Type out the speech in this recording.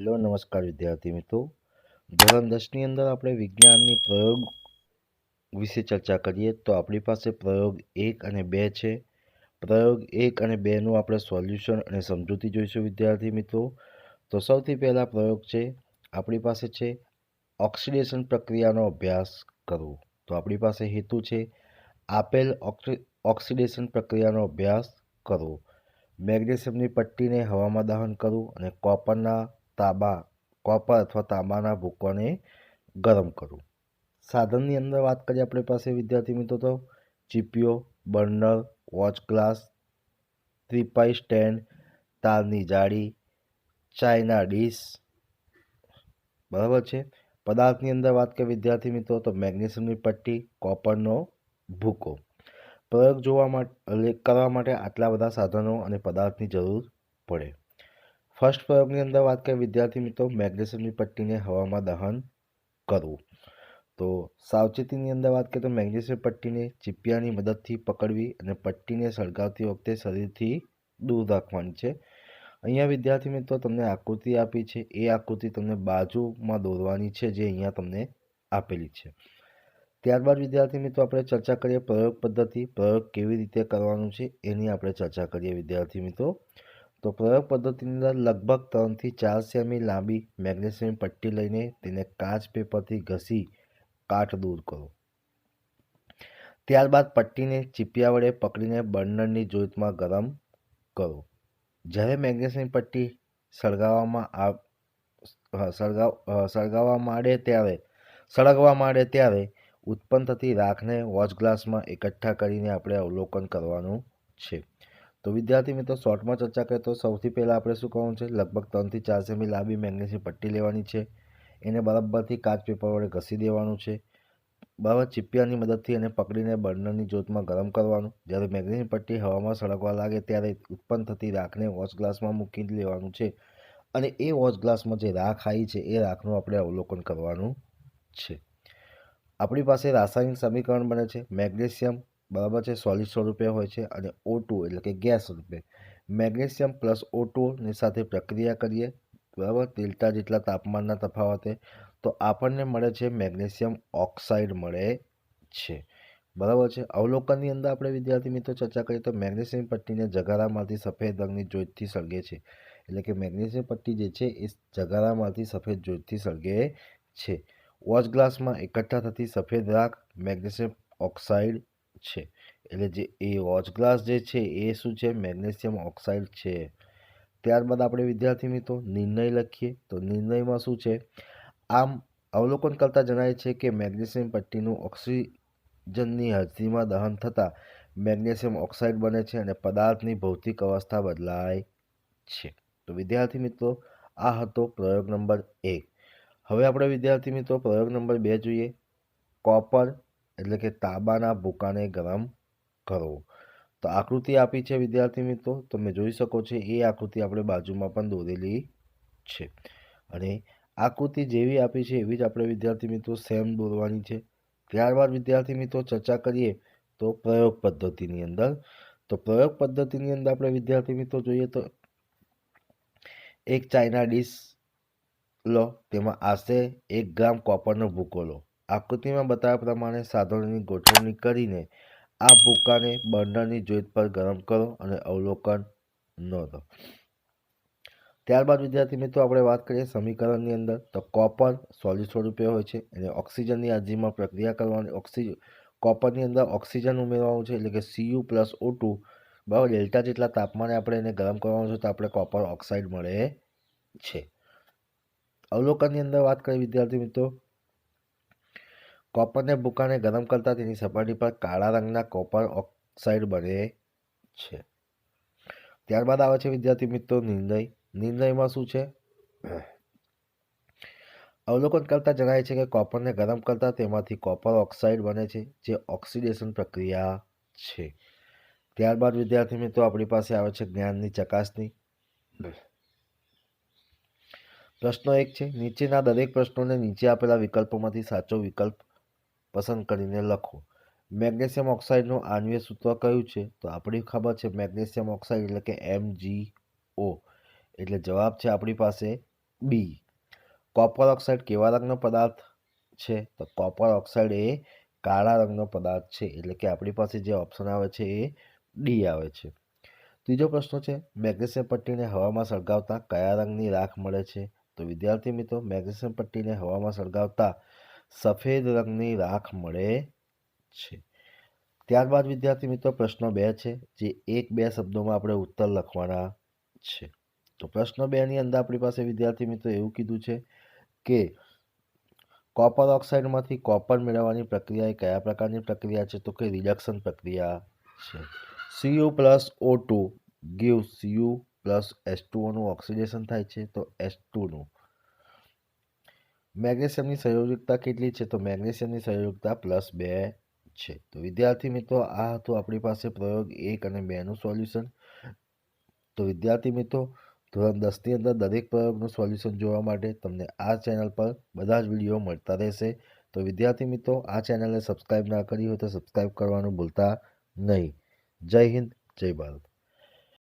Hello નમસ્કાર વિદ્યાર્થી મિત્રો. ધોરણ 10ની અંદર આપણે વિજ્ઞાનની પ્રયોગ વિશે ચર્ચા કરીએ તો આપણી પાસે પ્રયોગ 1 અને 2 છે. પ્રયોગ 1 અને 2નું આપણે સોલ્યુશન અને સમજૂતી જોઈશું વિદ્યાર્થી મિત્રો. તો સૌથી પહેલા પ્રયોગ છે આપણી પાસે છે ઓક્સિડેશન પ્રક્રિયાનો અભ્યાસ કરવો. તો આપણી પાસે હેતુ છે આપેલ ઓક્સિડેશન પ્રક્રિયાનો અભ્યાસ કરવો. મેગ્નેશિયમની પટ્ટીને હવામાં દહન કરવું અને કોપર અથવા તાંબાના ભૂકોને ગરમ કરવું. સાધનની અંદર વાત કરીએ આપણી પાસે વિદ્યાર્થી મિત્રો તો ચીપિયો, બર્નર, વોચ ગ્લાસ, ત્રિપાઈ સ્ટેન્ડ, તારની જાળી, ચાઇના ડીશ. બરાબર છે. પદાર્થની અંદર વાત કરીએ વિદ્યાર્થી મિત્રો તો મેગ્નેશિયમની પટ્ટી, કોપરનો ભૂકો. પ્રયોગ કરવા માટે આટલા બધા સાધનો અને પદાર્થની જરૂર પડે. ફર્સ્ટ પ્રયોગની અંદર વાત કરીએ વિદ્યાર્થી મિત્રો મેગ્નેશિયમની પટ્ટીને હવામાં દહન કરવું. તો સાવચેતીની અંદર વાત કરીએ તો મેગ્નેશિયમ પટ્ટીને ચીપિયાની મદદથી પકડવી અને પટ્ટીને સળગાવતી વખતે શરીરથી દૂર રાખવાની છે. અહીંયા વિદ્યાર્થી મિત્રો તમને આકૃતિ આપી છે, એ આકૃતિ તમને બાજુમાં દોરવાની છે જે અહીંયા તમને આપેલી છે. ત્યારબાદ વિદ્યાર્થી મિત્રો આપણે ચર્ચા કરીએ પ્રયોગ પદ્ધતિ. પ્રયોગ કેવી રીતે કરવાનું છે એની આપણે ચર્ચા કરીએ વિદ્યાર્થી મિત્રો. તો પ્રયોગ પદ્ધતિની અંદર લગભગ 3 થી 4 સેમી લાંબી મેગ્નેશિયમ પટ્ટી લઈને તેને કાચ પેપરથી ઘસી કાટ દૂર કરો. ત્યારબાદ પટ્ટીને ચીપિયા વડે પકડીને બર્નરની જ્યોતમાં ગરમ કરો. જ્યારે મેગ્નેશિયમ પટ્ટી સળગવા માંડે ત્યારે ઉત્પન્ન થતી રાખને વોચ ગ્લાસમાં એકઠા કરીને આપણે અવલોકન કરવાનું છે. તો વિદ્યાર્થી મિત્રો શોર્ટમાં ચર્ચા કરીએ તો સૌથી પહેલાં આપણે શું કરવાનું છે, લગભગ 3 થી 4 સેમી લાંબી મેગ્નેશિયમ પટ્ટી લેવાની છે. એને બરાબરથી કાચ પેપર વડે ઘસી દેવાનું છે. બરાબર ચીપિયાની મદદથી એને પકડીને બર્નરની જ્યોતમાં ગરમ કરવાનું. જ્યારે મેગ્નેશિયમ પટ્ટી હવામાં સળગવા લાગે ત્યારે ઉત્પન્ન થતી રાખને વોચ ગ્લાસમાં મૂકી લેવાનું છે અને એ વોચ ગ્લાસમાં જે રાખ આવી છે એ રાખનું આપણે અવલોકન કરવાનું છે. આપણી પાસે રાસાયણિક સમીકરણ બને છે. મેગ્નેશિયમ બરાબર છે સોલિડ સ્વરૂપે હોય છે અને O2 એટલે કે ગેસ સ્વરૂપે. મેગ્નેશિયમ પ્લસ O2 ની સાથે પ્રક્રિયા કરીએ બરાબર ડેલ્ટા જેટલા તાપમાનના તફાવતે તો આપણને મળે છે મેગ્નેશિયમ ઓક્સાઇડ મળે છે. બરાબર છે. અવલોકનની અંદર આપણે વિદ્યાર્થી મિત્રો ચર્ચા કરીએ તો મેગ્નેશિયમ પટ્ટીને જગારામાંથી સફેદ રંગની જ્યોતથી સળગે છે. એટલે કે મેગ્નેશિયમ પટ્ટી જે છે એ જગારામાંથી સફેદ જ્યોતથી સળગે છે. વોચ ગ્લાસમાં એકઠા થતી સફેદ રાખ મેગ્નેશિયમ ઓક્સાઇડ છે. એટલે જે એ વોચ ગ્લાસ જે છે એ શું છે, મેગ્નેશિયમ ઓક્સાઇડ છે. ત્યારબાદ આપણે વિદ્યાર્થી મિત્રો નિર્ણય લખીએ. તો નિર્ણયમાં શું છે, આમ અવલોકન કરતા જણાય છે કે મેગ્નેશિયમ પટ્ટીનું ઓક્સિજનની હાજરીમાં દહન થતાં મેગ્નેશિયમ ઓક્સાઇડ બને છે અને પદાર્થની ભૌતિક અવસ્થા બદલાય છે. તો વિદ્યાર્થી મિત્રો આ હતો પ્રયોગ નંબર 1. હવે આપણે વિદ્યાર્થી મિત્રો પ્રયોગ નંબર 2 જોઈએ. કોપર એટલે કે તાંબાના ભૂકાને ગરમ કરવો. તો આકૃતિ આપી છે વિદ્યાર્થી મિત્રો, તમે જોઈ શકો છો એ આકૃતિ આપણે બાજુમાં પણ દોરેલી છે અને આકૃતિ જેવી આપી છે એવી જ આપણે વિદ્યાર્થી મિત્રો સેમ દોરવાની છે. ત્યારબાદ વિદ્યાર્થી મિત્રો ચર્ચા કરીએ તો પ્રયોગ પદ્ધતિની અંદર. તો પ્રયોગ પદ્ધતિની અંદર આપણે વિદ્યાર્થી મિત્રો જોઈએ તો એક ચાઇના ડીશ લો, તેમાં આશરે 1 ગ્રામ કોપરનો ભૂકો લો. આકૃતિમાં બતાવ્યા પ્રમાણે સાધનોની ગોઠવણી કરીને આ ભૂકાને બર્નરની જ્યોત પર ગરમ કરો અને અવલોકન નોંધો. ત્યારબાદ વિદ્યાર્થી મિત્રો આપણે વાત કરીએ સમીકરણની અંદર. તો કોપર સોલિડ સ્વરૂપે હોય છે, એને ઓક્સિજનની હાજરીમાં પ્રક્રિયા કરવાની. કોપરની અંદર ઓક્સિજન ઉમેરવાનું છે એટલે કે Cu+O2 બરાબર ડેલ્ટા જેટલા તાપમાને આપણે એને ગરમ કરવાનું છે તો આપણે કોપર ઓક્સાઇડ મળે છે. અવલોકનની અંદર વાત કરીએ વિદ્યાર્થી મિત્રો, કોપરને ભૂકાને ગરમ કરતા તેની સપાટી પર કાળા રંગના કોપર ઓક્સાઇડ બને છે. ત્યારબાદ આવે છે વિદ્યાર્થી મિત્રો નિર્ણય. નિર્ણયમાં શું છે, અવલોકન કરતા જણાય છે કે કોપરને ગરમ કરતા તેમાંથી કોપર ઓક્સાઇડ બને છે જે ઓક્સિડેશન પ્રક્રિયા છે. ત્યારબાદ વિદ્યાર્થી મિત્રો આપણી પાસે આવે છે જ્ઞાનની ચકાસણી. પ્રશ્નો 1 છે, નીચેના દરેક પ્રશ્નોને નીચે આપેલા વિકલ્પોમાંથી સાચો વિકલ્પ પસંદ કરીને લખો. મેગ્નેશિયમ ઓક્સાઇડનું આણ્વિય સૂત્ર કયું છે? તો આપણી ખબર છે મેગ્નેશિયમ ઓક્સાઇડ એટલે કે MgO. એટલે જવાબ છે આપણી પાસે બી. કોપર ઓક્સાઇડ કેવા રંગનો પદાર્થ છે? તો કોપર ઓક્સાઇડ એ કાળા રંગનો પદાર્થ છે, એટલે કે આપણી પાસે જે ઓપ્શન આવે છે એ ડી આવે છે. ત્રીજો પ્રશ્ન છે, મેગ્નેશિયમ પટ્ટીને હવામાં સળગાવતા કયા રંગની રાખ મળે છે? તો વિદ્યાર્થી મિત્રો, મેગ્નેશિયમ પટ્ટીને હવામાં સળગાવતા સફેદ રંગની રાખ મળે છે. ત્યારબાદ વિદ્યાર્થી મિત્રો પ્રશ્ન 2 છે, જે 1-2 શબ્દોમાં આપણે ઉત્તર લખવાના છે. તો પ્રશ્ન 2 ની અંદર આપણી પાસે વિદ્યાર્થી મિત્રો એવું કીધું છે કે કોપર ઓક્સાઇડમાંથી કોપર મેળવવાની પ્રક્રિયા એ કયા પ્રકારની પ્રક્રિયા છે? તો કે રિડક્શન પ્રક્રિયા છે. Cu+O2 gives Cu+H2O નું ઓક્સિડેશન થાય છે, તો H2 નું. મેગ્નેશિયમની સંયોજકતા કેટલી છે? તો મેગ્નેશિયમની સંયોજકતા +2 છે. તો વિદ્યાર્થી મિત્રો, આ હતું આપણી પાસે પ્રયોગ 1 અને 2 નું સોલ્યુશન. તો વિદ્યાર્થી મિત્રો, ધોરણ 10ની અંદર દરેક પ્રયોગનું સોલ્યુશન જોવા માટે તમને આ ચેનલ પર બધા જ વિડીયો મળતા રહેશે. તો વિદ્યાર્થી મિત્રો, આ ચેનલને સબસ્ક્રાઈબ ના કરી હોય તો સબસ્ક્રાઈબ કરવાનું ભૂલતા નહીં. જય હિન્દ, જય ભારત.